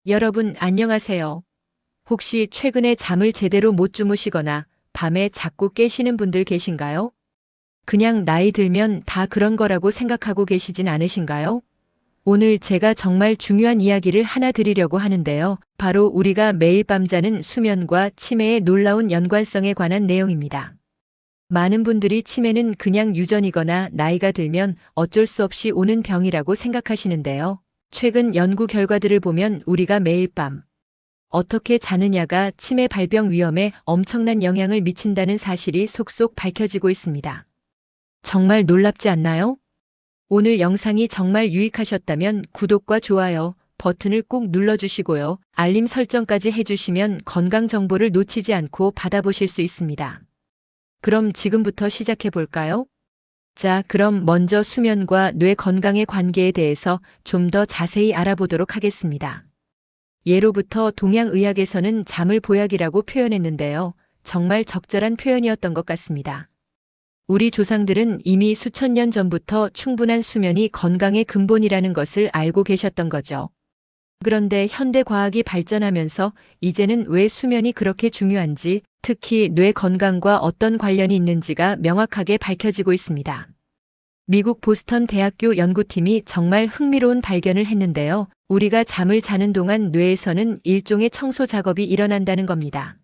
여러분 안녕하세요. 혹시 최근에 잠을 제대로 못 주무시거나 밤에 자꾸 깨시는 분들 계신가요? 그냥 나이 들면 다 그런 거라고 생각하고 계시진 않으신가요? 오늘 제가 정말 중요한 이야기를 하나 드리려고 하는데요. 바로 우리가 매일 밤 자는 수면과 치매의 놀라운 연관성에 관한 내용입니다. 많은 분들이 치매는 그냥 유전이거나 나이가 들면 어쩔 수 없이 오는 병이라고 생각하시는데요. 최근 연구 결과들을 보면 우리가 매일 밤 어떻게 자느냐가 치매 발병 위험에 엄청난 영향을 미친다는 사실이 속속 밝혀지고 있습니다. 정말 놀랍지 않나요? 오늘 영상이 정말 유익하셨다면 구독과 좋아요 버튼을 꼭 눌러주시고요. 알림 설정까지 해주시면 건강 정보를 놓치지 않고 받아보실 수 있습니다. 그럼 지금부터 시작해 볼까요? 자, 그럼 먼저 수면과 뇌 건강의 관계에 대해서 좀 더 자세히 알아보도록 하겠습니다. 예로부터 동양의학에서는 잠을 보약이라고 표현했는데요. 정말 적절한 표현이었던 것 같습니다. 우리 조상들은 이미 수천 년 전부터 충분한 수면이 건강의 근본이라는 것을 알고 계셨던 거죠. 그런데 현대 과학이 발전하면서 이제는 왜 수면이 그렇게 중요한지, 특히 뇌 건강과 어떤 관련이 있는지가 명확하게 밝혀지고 있습니다. 미국 보스턴 대학교 연구팀이 정말 흥미로운 발견을 했는데요. 우리가 잠을 자는 동안 뇌에서는 일종의 청소 작업이 일어난다는 겁니다.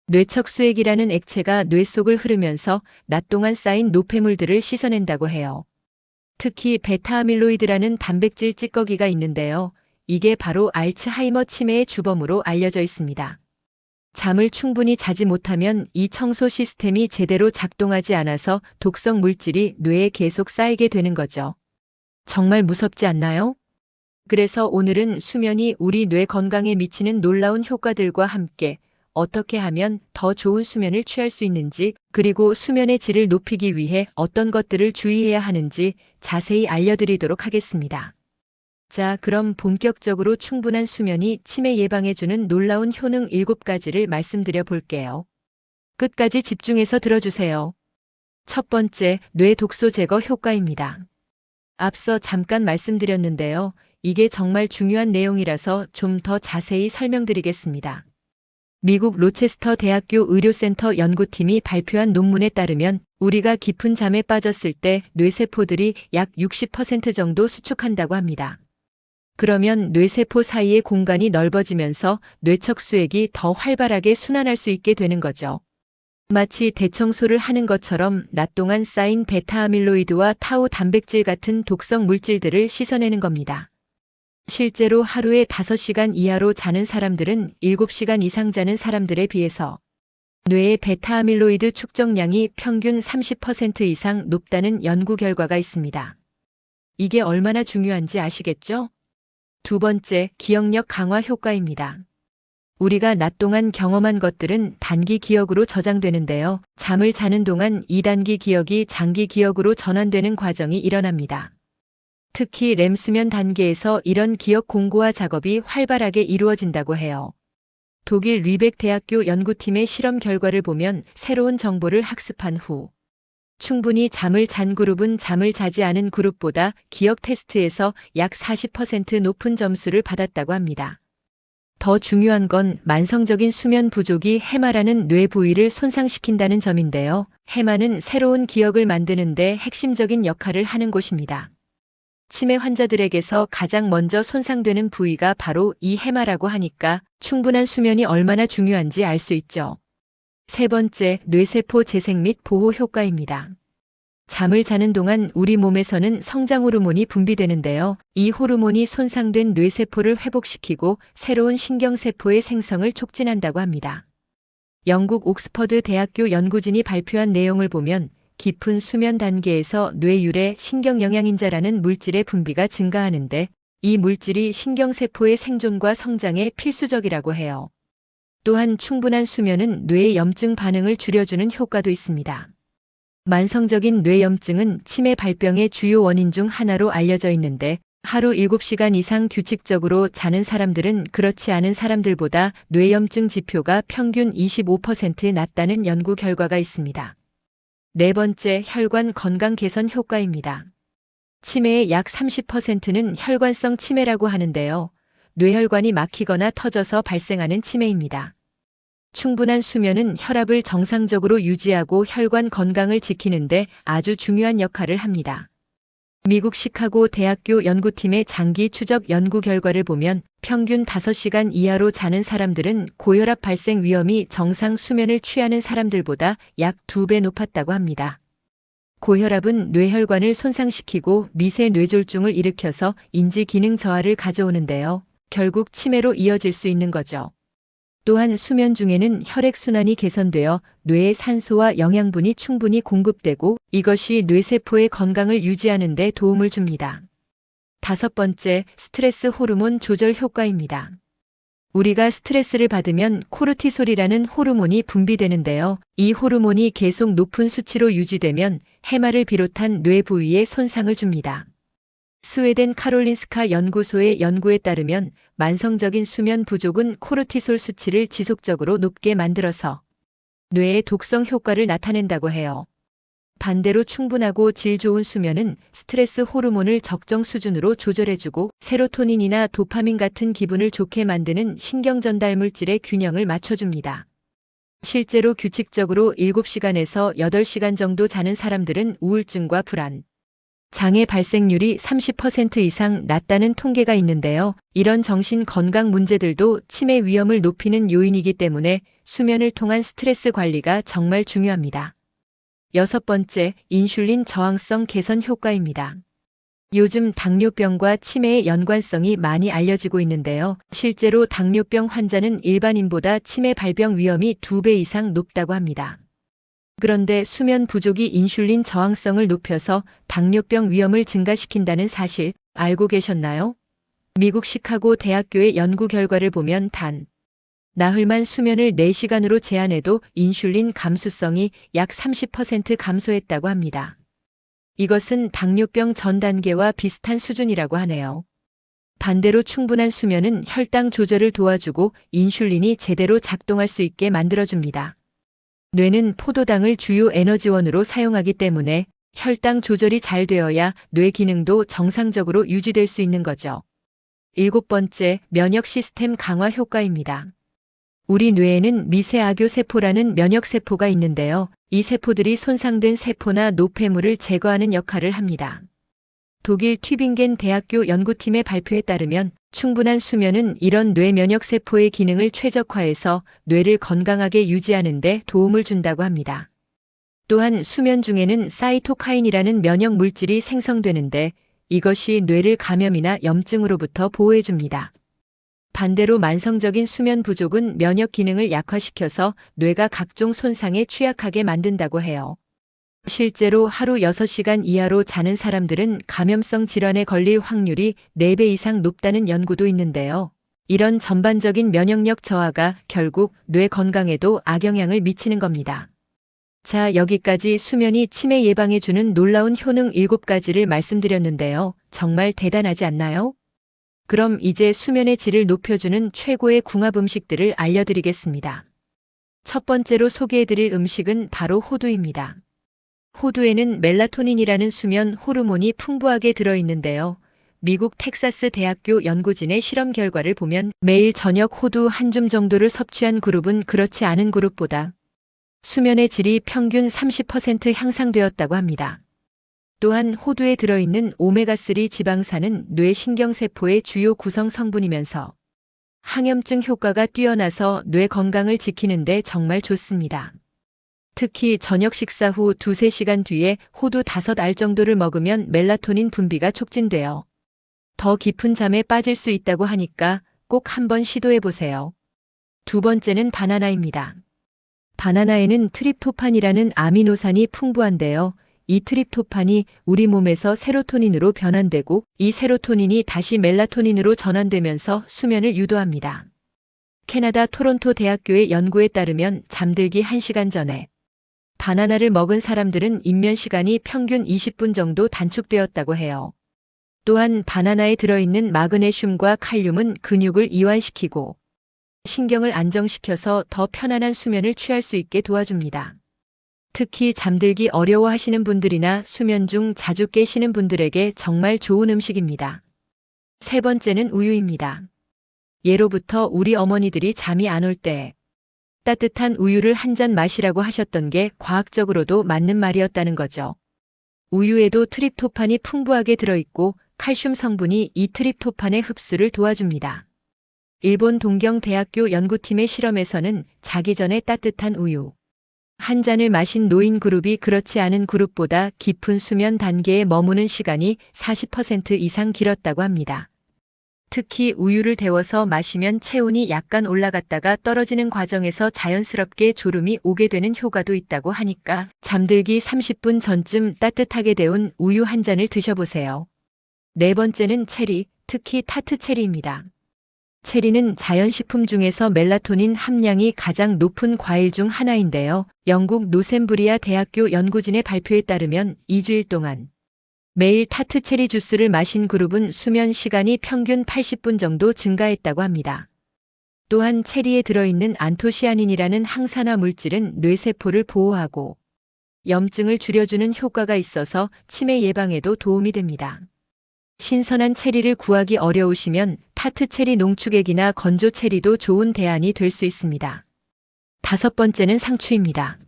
뇌척수액이라는 액체가 뇌 속을 흐르면서 낮 동안 쌓인 노폐물들을 씻어낸다고 해요. 특히 베타아밀로이드라는 단백질 찌꺼기가 있는데요. 이게 바로 알츠하이머 치매의 주범으로 알려져 있습니다. 잠을 충분히 자지 못하면 이 청소 시스템이 제대로 작동하지 않아서 독성 물질이 뇌에 계속 쌓이게 되는 거죠. 정말 무섭지 않나요? 그래서 오늘은 수면이 우리 뇌 건강에 미치는 놀라운 효과들과 함께 어떻게 하면 더 좋은 수면을 취할 수 있는지, 그리고 수면의 질을 높이기 위해 어떤 것들을 주의해야 하는지 자세히 알려드리도록 하겠습니다. 자, 그럼 본격적으로 충분한 수면이 치매 예방해주는 놀라운 효능 7가지를 말씀드려 볼게요. 끝까지 집중해서 들어주세요. 첫 번째, 뇌 독소 제거 효과입니다. 앞서 잠깐 말씀드렸는데요. 이게 정말 중요한 내용이라서 좀 더 자세히 설명드리겠습니다. 미국 로체스터 대학교 의료센터 연구팀이 발표한 논문에 따르면 우리가 깊은 잠에 빠졌을 때 뇌세포들이 약 60% 정도 수축한다고 합니다. 그러면 뇌세포 사이의 공간이 넓어지면서 뇌척수액이 더 활발하게 순환할 수 있게 되는 거죠. 마치 대청소를 하는 것처럼 낮 동안 쌓인 베타아밀로이드와 타우 단백질 같은 독성 물질들을 씻어내는 겁니다. 실제로 하루에 5시간 이하로 자는 사람들은 7시간 이상 자는 사람들에 비해서 뇌의 베타아밀로이드 축적량이 평균 30% 이상 높다는 연구 결과가 있습니다. 이게 얼마나 중요한지 아시겠죠? 두 번째, 기억력 강화 효과입니다. 우리가 낮 동안 경험한 것들은 단기 기억으로 저장되는데요. 잠을 자는 동안 이 단기 기억이 장기 기억으로 전환되는 과정이 일어납니다. 특히 렘 수면 단계에서 이런 기억 공고화 작업이 활발하게 이루어진다고 해요. 독일 리벡 대학교 연구팀의 실험 결과를 보면 새로운 정보를 학습한 후 충분히 잠을 잔 그룹은 잠을 자지 않은 그룹보다 기억 테스트에서 약 40% 높은 점수를 받았다고 합니다. 더 중요한 건 만성적인 수면 부족이 해마라는 뇌 부위를 손상시킨다는 점인데요. 해마는 새로운 기억을 만드는 데 핵심적인 역할을 하는 곳입니다. 치매 환자들에게서 가장 먼저 손상되는 부위가 바로 이 해마라고 하니까 충분한 수면이 얼마나 중요한지 알 수 있죠. 세 번째, 뇌세포 재생 및 보호 효과입니다. 잠을 자는 동안 우리 몸에서는 성장 호르몬이 분비되는데요. 이 호르몬이 손상된 뇌세포를 회복시키고 새로운 신경세포의 생성을 촉진한다고 합니다. 영국 옥스퍼드 대학교 연구진이 발표한 내용을 보면 깊은 수면 단계에서 뇌율의 신경영양인자라는 물질의 분비가 증가하는데 이 물질이 신경세포의 생존과 성장에 필수적이라고 해요. 또한 충분한 수면은 뇌의 염증 반응을 줄여주는 효과도 있습니다. 만성적인 뇌염증은 치매 발병의 주요 원인 중 하나로 알려져 있는데 하루 7시간 이상 규칙적으로 자는 사람들은 그렇지 않은 사람들보다 뇌염증 지표가 평균 25% 낮다는 연구 결과가 있습니다. 네 번째, 혈관 건강 개선 효과입니다. 치매의 약 30%는 혈관성 치매라고 하는데요. 뇌혈관이 막히거나 터져서 발생하는 치매입니다. 충분한 수면은 혈압을 정상적으로 유지하고 혈관 건강을 지키는데 아주 중요한 역할을 합니다. 미국 시카고 대학교 연구팀의 장기 추적 연구 결과를 보면 평균 5시간 이하로 자는 사람들은 고혈압 발생 위험이 정상 수면을 취하는 사람들보다 약 2배 높았다고 합니다. 고혈압은 뇌혈관을 손상시키고 미세 뇌졸중을 일으켜서 인지 기능 저하를 가져오는데요. 결국 치매로 이어질 수 있는 거죠. 또한 수면 중에는 혈액순환이 개선되어 뇌에 산소와 영양분이 충분히 공급되고 이것이 뇌세포의 건강을 유지하는 데 도움을 줍니다. 5번째, 스트레스 호르몬 조절 효과입니다. 우리가 스트레스를 받으면 코르티솔이라는 호르몬이 분비되는데요. 이 호르몬이 계속 높은 수치로 유지되면 해마를 비롯한 뇌 부위에 손상을 줍니다. 스웨덴 카롤린스카 연구소의 연구에 따르면 만성적인 수면 부족은 코르티솔 수치를 지속적으로 높게 만들어서 뇌의 독성 효과를 나타낸다고 해요. 반대로 충분하고 질 좋은 수면은 스트레스 호르몬을 적정 수준으로 조절해주고 세로토닌이나 도파민 같은 기분을 좋게 만드는 신경 전달 물질의 균형을 맞춰줍니다. 실제로 규칙적으로 7시간에서 8시간 정도 자는 사람들은 우울증과 불안, 장애 발생률이 30% 이상 낮다는 통계가 있는데요. 이런 정신 건강 문제들도 치매 위험을 높이는 요인이기 때문에 수면을 통한 스트레스 관리가 정말 중요합니다. 6번째, 인슐린 저항성 개선 효과입니다. 요즘 당뇨병과 치매의 연관성이 많이 알려지고 있는데요. 실제로 당뇨병 환자는 일반인보다 치매 발병 위험이 2배 이상 높다고 합니다. 그런데 수면 부족이 인슐린 저항성을 높여서 당뇨병 위험을 증가시킨다는 사실 알고 계셨나요? 미국 시카고 대학교의 연구 결과를 보면 단 나흘만 수면을 4시간으로 제한해도 인슐린 감수성이 약 30% 감소했다고 합니다. 이것은 당뇨병 전 단계와 비슷한 수준이라고 하네요. 반대로 충분한 수면은 혈당 조절을 도와주고 인슐린이 제대로 작동할 수 있게 만들어줍니다. 뇌는 포도당을 주요 에너지원으로 사용하기 때문에 혈당 조절이 잘 되어야 뇌 기능도 정상적으로 유지될 수 있는 거죠. 7번째, 면역 시스템 강화 효과입니다. 우리 뇌에는 미세아교 세포라는 면역 세포가 있는데요. 이 세포들이 손상된 세포나 노폐물을 제거하는 역할을 합니다. 독일 튜빙겐 대학교 연구팀의 발표에 따르면 충분한 수면은 이런 뇌 면역 세포의 기능을 최적화해서 뇌를 건강하게 유지하는 데 도움을 준다고 합니다. 또한 수면 중에는 사이토카인이라는 면역 물질이 생성되는데 이것이 뇌를 감염이나 염증으로부터 보호해줍니다. 반대로 만성적인 수면 부족은 면역 기능을 약화시켜서 뇌가 각종 손상에 취약하게 만든다고 해요. 실제로 하루 6시간 이하로 자는 사람들은 감염성 질환에 걸릴 확률이 4배 이상 높다는 연구도 있는데요. 이런 전반적인 면역력 저하가 결국 뇌 건강에도 악영향을 미치는 겁니다. 자, 여기까지 수면이 치매 예방해주는 놀라운 효능 7가지를 말씀드렸는데요. 정말 대단하지 않나요? 그럼 이제 수면의 질을 높여주는 최고의 궁합 음식들을 알려드리겠습니다. 첫 번째로 소개해드릴 음식은 바로 호두입니다. 호두에는 멜라토닌이라는 수면 호르몬이 풍부하게 들어있는데요. 미국 텍사스 대학교 연구진의 실험 결과를 보면 매일 저녁 호두 한 줌 정도를 섭취한 그룹은 그렇지 않은 그룹보다 수면의 질이 평균 30% 향상되었다고 합니다. 또한 호두에 들어있는 오메가3 지방산은 뇌 신경세포의 주요 구성 성분이면서 항염증 효과가 뛰어나서 뇌 건강을 지키는 데 정말 좋습니다. 특히 저녁 식사 후 2~3시간 뒤에 호두 5알 정도를 먹으면 멜라토닌 분비가 촉진되어 더 깊은 잠에 빠질 수 있다고 하니까 꼭 한번 시도해보세요. 두 번째는 바나나입니다. 바나나에는 트립토판이라는 아미노산이 풍부한데요. 이 트립토판이 우리 몸에서 세로토닌으로 변환되고 이 세로토닌이 다시 멜라토닌으로 전환되면서 수면을 유도합니다. 캐나다 토론토 대학교의 연구에 따르면 잠들기 1시간 전에 바나나를 먹은 사람들은 입면 시간이 평균 20분 정도 단축되었다고 해요. 또한 바나나에 들어있는 마그네슘과 칼륨은 근육을 이완시키고 신경을 안정시켜서 더 편안한 수면을 취할 수 있게 도와줍니다. 특히 잠들기 어려워하시는 분들이나 수면 중 자주 깨시는 분들에게 정말 좋은 음식입니다. 세 번째는 우유입니다. 예로부터 우리 어머니들이 잠이 안 올 때 따뜻한 우유를 한 잔 마시라고 하셨던 게 과학적으로도 맞는 말이었다는 거죠. 우유에도 트립토판이 풍부하게 들어있고 칼슘 성분이 이 트립토판의 흡수를 도와줍니다. 일본 동경대학교 연구팀의 실험에서는 자기 전에 따뜻한 우유 한 잔을 마신 노인 그룹이 그렇지 않은 그룹보다 깊은 수면 단계에 머무는 시간이 40% 이상 길었다고 합니다. 특히 우유를 데워서 마시면 체온이 약간 올라갔다가 떨어지는 과정에서 자연스럽게 졸음이 오게 되는 효과도 있다고 하니까 잠들기 30분 전쯤 따뜻하게 데운 우유 한 잔을 드셔보세요. 네 번째는 체리, 특히 타트 체리입니다. 체리는 자연식품 중에서 멜라토닌 함량이 가장 높은 과일 중 하나인데요. 영국 노셈브리아 대학교 연구진의 발표에 따르면 2주일 동안 매일 타트 체리 주스를 마신 그룹은 수면 시간이 평균 80분 정도 증가했다고 합니다. 또한 체리에 들어있는 안토시아닌이라는 항산화 물질은 뇌세포를 보호하고 염증을 줄여주는 효과가 있어서 치매 예방에도 도움이 됩니다. 신선한 체리를 구하기 어려우시면 타트 체리 농축액이나 건조 체리도 좋은 대안이 될 수 있습니다. 다섯 번째는 상추입니다.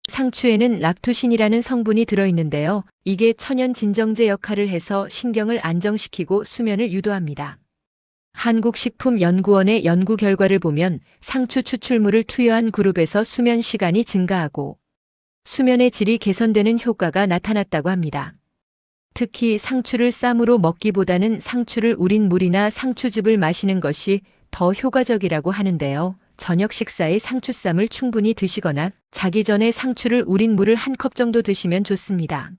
상추에는 락투신이라는 성분이 들어있는데요. 이게 천연 진정제 역할을 해서 신경을 안정시키고 수면을 유도합니다. 한국식품연구원의 연구 결과를 보면 상추 추출물을 투여한 그룹에서 수면 시간이 증가하고 수면의 질이 개선되는 효과가 나타났다고 합니다. 특히 상추를 쌈으로 먹기보다는 상추를 우린 물이나 상추즙을 마시는 것이 더 효과적이라고 하는데요. 저녁 식사에 상추쌈을 충분히 드시거나 자기 전에 상추를 우린 물을 한 컵 정도 드시면 좋습니다.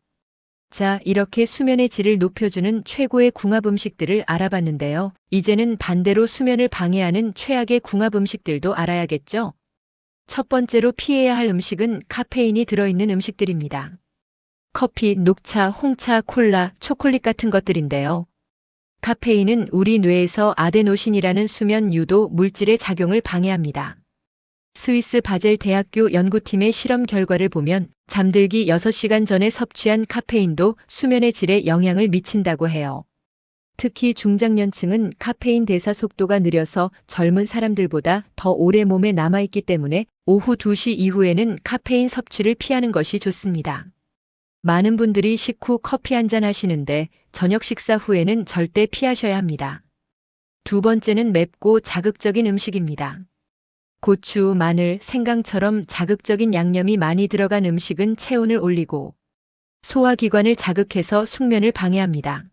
자, 이렇게 수면의 질을 높여주는 최고의 궁합 음식들을 알아봤는데요. 이제는 반대로 수면을 방해하는 최악의 궁합 음식들도 알아야겠죠? 첫 번째로 피해야 할 음식은 카페인이 들어있는 음식들입니다. 커피, 녹차, 홍차, 콜라, 초콜릿 같은 것들인데요. 카페인은 우리 뇌에서 아데노신이라는 수면 유도 물질의 작용을 방해합니다. 스위스 바젤 대학교 연구팀의 실험 결과를 보면 잠들기 6시간 전에 섭취한 카페인도 수면의 질에 영향을 미친다고 해요. 특히 중장년층은 카페인 대사 속도가 느려서 젊은 사람들보다 더 오래 몸에 남아있기 때문에 오후 2시 이후에는 카페인 섭취를 피하는 것이 좋습니다. 많은 분들이 식후 커피 한 잔 하시는데 저녁 식사 후에는 절대 피하셔야 합니다. 두 번째는 맵고 자극적인 음식입니다. 고추, 마늘, 생강처럼 자극적인 양념이 많이 들어간 음식은 체온을 올리고 소화기관을 자극해서 숙면을 방해합니다.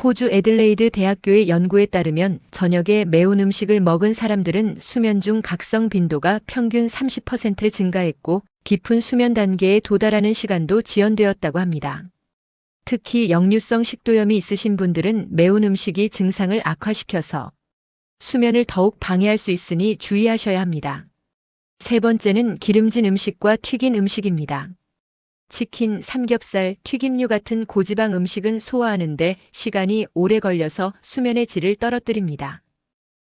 호주 애들레이드 대학교의 연구에 따르면 저녁에 매운 음식을 먹은 사람들은 수면 중 각성 빈도가 평균 30% 증가했고 깊은 수면 단계에 도달하는 시간도 지연되었다고 합니다. 특히 역류성 식도염이 있으신 분들은 매운 음식이 증상을 악화시켜서 수면을 더욱 방해할 수 있으니 주의하셔야 합니다. 세 번째는 기름진 음식과 튀긴 음식입니다. 치킨, 삼겹살, 튀김류 같은 고지방 음식은 소화하는데 시간이 오래 걸려서 수면의 질을 떨어뜨립니다.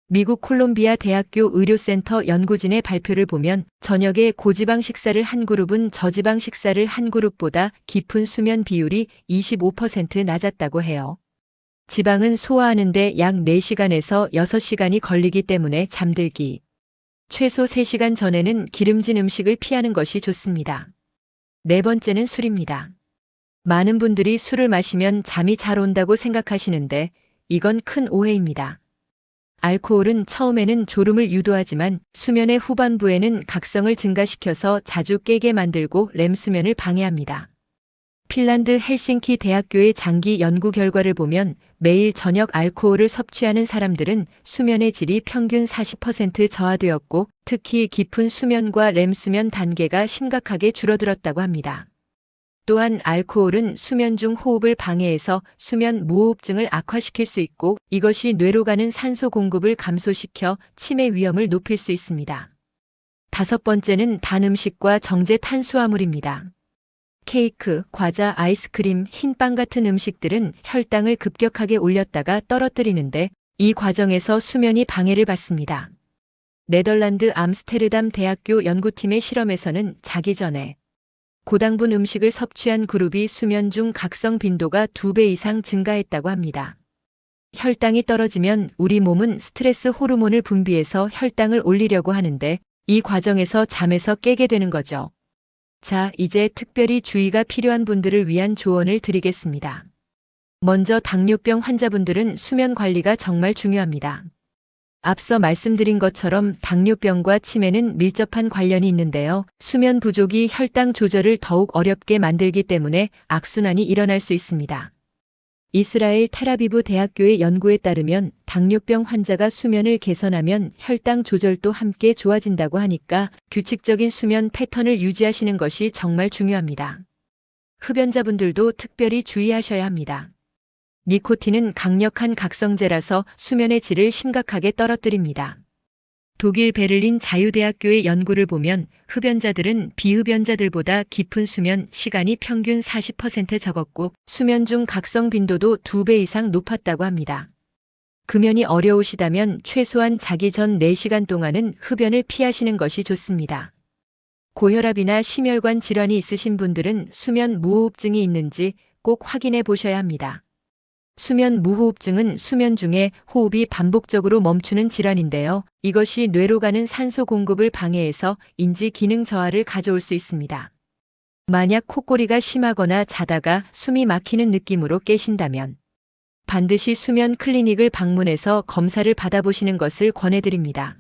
미국 콜롬비아 대학교 의료센터 연구진의 발표를 보면 저녁에 고지방 식사를 한 그룹은 저지방 식사를 한 그룹보다 깊은 수면 비율이 25% 낮았다고 해요. 지방은 소화하는데 약 4시간에서 6시간이 걸리기 때문에 잠들기 최소 3시간 전에는 기름진 음식을 피하는 것이 좋습니다. 네 번째는 술입니다. 많은 분들이 술을 마시면 잠이 잘 온다고 생각하시는데 이건 큰 오해입니다. 알코올은 처음에는 졸음을 유도하지만 수면의 후반부에는 각성을 증가시켜서 자주 깨게 만들고 렘 수면을 방해합니다. 핀란드 헬싱키 대학교의 장기 연구 결과를 보면 매일 저녁 알코올을 섭취하는 사람들은 수면의 질이 평균 40% 저하되었고 특히 깊은 수면과 렘 수면 단계가 심각하게 줄어들었다고 합니다. 또한 알코올은 수면 중 호흡을 방해해서 수면 무호흡증을 악화시킬 수 있고 이것이 뇌로 가는 산소 공급을 감소시켜 치매 위험을 높일 수 있습니다. 다섯 번째는 단 음식과 정제 탄수화물입니다. 케이크, 과자, 아이스크림, 흰빵 같은 음식들은 혈당을 급격하게 올렸다가 떨어뜨리는데 이 과정에서 수면이 방해를 받습니다. 네덜란드 암스테르담 대학교 연구팀의 실험에서는 자기 전에 고당분 음식을 섭취한 그룹이 수면 중 각성 빈도가 2배 이상 증가했다고 합니다. 혈당이 떨어지면 우리 몸은 스트레스 호르몬을 분비해서 혈당을 올리려고 하는데 이 과정에서 잠에서 깨게 되는 거죠. 자, 이제 특별히 주의가 필요한 분들을 위한 조언을 드리겠습니다. 먼저 당뇨병 환자분들은 수면 관리가 정말 중요합니다. 앞서 말씀드린 것처럼 당뇨병과 치매는 밀접한 관련이 있는데요. 수면 부족이 혈당 조절을 더욱 어렵게 만들기 때문에 악순환이 일어날 수 있습니다. 이스라엘 텔아비브 대학교의 연구에 따르면 당뇨병 환자가 수면을 개선하면 혈당 조절도 함께 좋아진다고 하니까 규칙적인 수면 패턴을 유지하시는 것이 정말 중요합니다. 흡연자분들도 특별히 주의하셔야 합니다. 니코틴은 강력한 각성제라서 수면의 질을 심각하게 떨어뜨립니다. 독일 베를린 자유대학교의 연구를 보면 흡연자들은 비흡연자들보다 깊은 수면 시간이 평균 40% 적었고 수면 중 각성 빈도도 2배 이상 높았다고 합니다. 금연이 어려우시다면 최소한 자기 전 4시간 동안은 흡연을 피하시는 것이 좋습니다. 고혈압이나 심혈관 질환이 있으신 분들은 수면 무호흡증이 있는지 꼭 확인해 보셔야 합니다. 수면 무호흡증은 수면 중에 호흡이 반복적으로 멈추는 질환인데요. 이것이 뇌로 가는 산소 공급을 방해해서 인지 기능 저하를 가져올 수 있습니다. 만약 콧골이가 심하거나 자다가 숨이 막히는 느낌으로 깨신다면 반드시 수면 클리닉을 방문해서 검사를 받아보시는 것을 권해드립니다.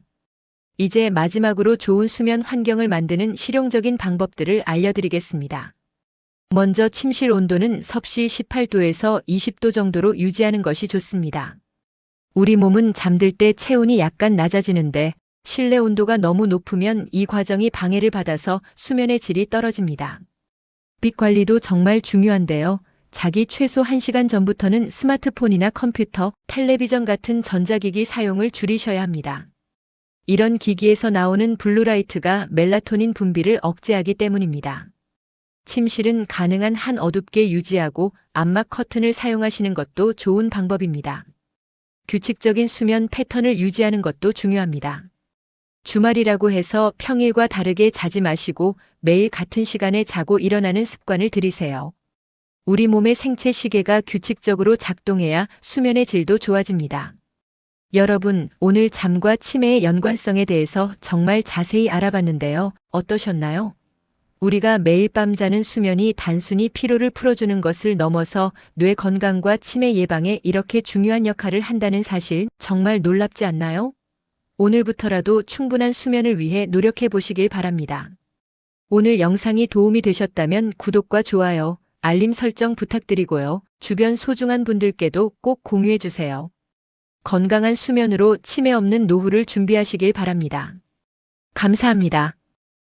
이제 마지막으로 좋은 수면 환경을 만드는 실용적인 방법들을 알려드리겠습니다. 먼저 침실 온도는 섭씨 18도에서 20도 정도로 유지하는 것이 좋습니다. 우리 몸은 잠들 때 체온이 약간 낮아지는데 실내 온도가 너무 높으면 이 과정이 방해를 받아서 수면의 질이 떨어집니다. 빛 관리도 정말 중요한데요. 자기 최소 1시간 전부터는 스마트폰이나 컴퓨터, 텔레비전 같은 전자기기 사용을 줄이셔야 합니다. 이런 기기에서 나오는 블루라이트가 멜라토닌 분비를 억제하기 때문입니다. 침실은 가능한 한 어둡게 유지하고 암막 커튼을 사용하시는 것도 좋은 방법입니다. 규칙적인 수면 패턴을 유지하는 것도 중요합니다. 주말이라고 해서 평일과 다르게 자지 마시고 매일 같은 시간에 자고 일어나는 습관을 들이세요. 우리 몸의 생체 시계가 규칙적으로 작동해야 수면의 질도 좋아집니다. 여러분, 오늘 잠과 치매의 연관성에 대해서 정말 자세히 알아봤는데요. 어떠셨나요? 우리가 매일 밤 자는 수면이 단순히 피로를 풀어주는 것을 넘어서 뇌 건강과 치매 예방에 이렇게 중요한 역할을 한다는 사실 정말 놀랍지 않나요? 오늘부터라도 충분한 수면을 위해 노력해 보시길 바랍니다. 오늘 영상이 도움이 되셨다면 구독과 좋아요, 알림 설정 부탁드리고요. 주변 소중한 분들께도 꼭 공유해 주세요. 건강한 수면으로 치매 없는 노후를 준비하시길 바랍니다. 감사합니다.